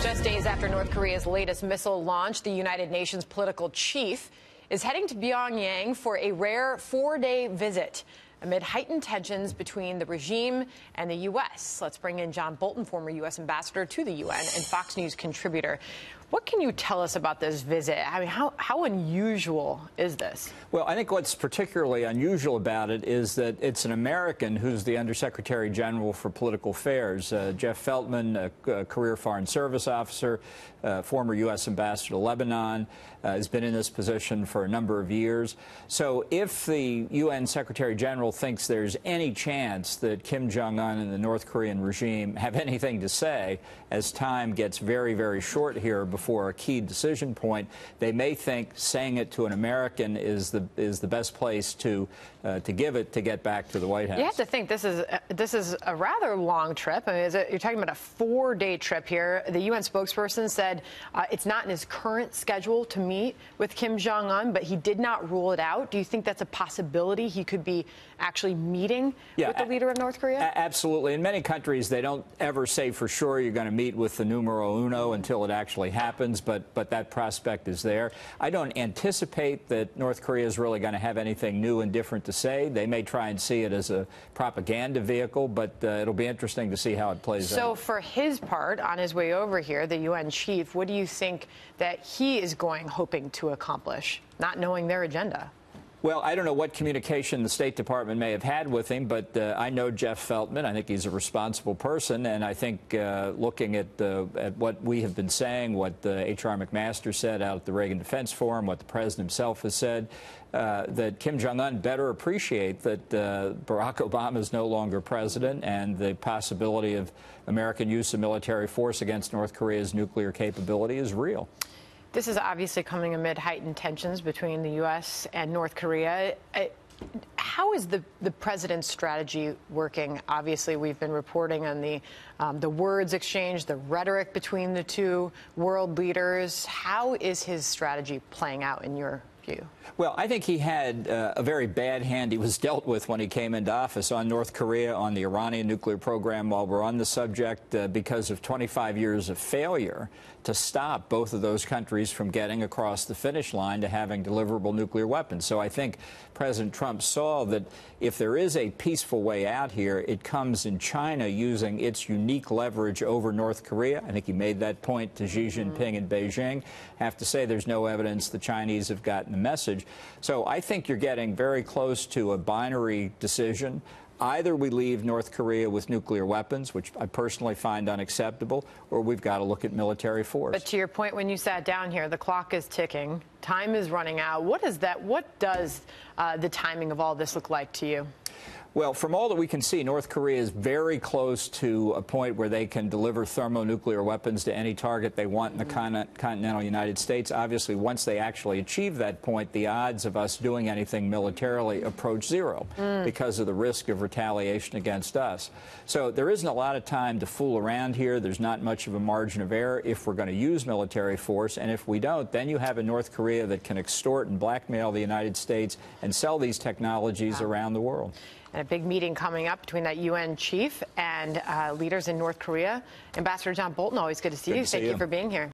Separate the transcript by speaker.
Speaker 1: Just days after North Korea's latest missile launch, the United Nations political chief is heading to Pyongyang for a rare 4-day visit amid heightened tensions between the regime and the U.S. Let's bring in John Bolton, former U.S. ambassador to the UN and Fox News contributor. What can you tell us about this visit? I mean, how unusual is this? Well,
Speaker 2: I think what's particularly unusual about it is that it's an American who's the Undersecretary General for Political Affairs. Jeff Feltman, a career Foreign Service officer, former U.S. ambassador to Lebanon, has been in this position for a number of years. So if the UN Secretary General thinks there's any chance that Kim Jong-un and the North Korean regime have anything to say as time gets very, very short here before a key decision point, they may think saying it to an American is the best place to give it to get back to the White House.
Speaker 1: You have to think this is a rather long trip. I mean, you're talking about a 4-day trip here. The UN spokesperson said it's not in his current schedule to meet with Kim Jong-un, but he did not rule it out. Do you think that's a possibility? He could be actually meeting with the leader of North Korea?
Speaker 2: Absolutely. In many countries, they don't ever say for sure you're going to meet with the numero uno until it actually happens, but that prospect is there. I don't anticipate that North Korea is really going to have anything new and different to say. They may try and see it as a propaganda vehicle, but it'll be interesting to see how it plays out.
Speaker 1: So for his part, on his way over here, the UN chief, what do you think that he is hoping to accomplish, not knowing their agenda?
Speaker 2: Well, I don't know what communication the State Department may have had with him, but I know Jeff Feltman. I think he's a responsible person, and I think looking at what we have been saying, what H.R. McMaster said out at the Reagan Defense Forum, what the president himself has said, that Kim Jong-un better appreciate that Barack Obama is no longer president, and the possibility of American use of military force against North Korea's nuclear capability is real.
Speaker 1: This is obviously coming amid heightened tensions between the U.S. and North Korea. How is the president's strategy working? Obviously, we've been reporting on the words exchange, the rhetoric between the two world leaders. How is his strategy playing out in your view?
Speaker 2: Well, I think he had a very bad hand he was dealt with when he came into office on North Korea, on the Iranian nuclear program, while we're on the subject, because of 25 years of failure to stop both of those countries from getting across the finish line to having deliverable nuclear weapons. So I think President Trump saw that if there is a peaceful way out here, it comes in China using its unique leverage over North Korea. I think he made that point to Xi Jinping in Beijing. I have to say there's no evidence the Chinese have gotten the message. So I think you're getting very close to a binary decision. Either we leave North Korea with nuclear weapons, which I personally find unacceptable, or we've got to look at military force.
Speaker 1: But to your point, when you sat down here, the clock is ticking. Time is running out. What does the timing of all this look like to you?
Speaker 2: Well, from all that we can see, North Korea is very close to a point where they can deliver thermonuclear weapons to any target they want in the continental United States. Obviously, once they actually achieve that point, the odds of us doing anything militarily approach zero because of the risk of retaliation against us. So there isn't a lot of time to fool around here. There's not much of a margin of error if we're going to use military force. And if we don't, then you have a North Korea that can extort and blackmail the United States and sell these technologies around the world.
Speaker 1: And a big meeting coming up between that UN chief and leaders in North Korea. Ambassador John Bolton, always good to see you. Thank you for being here.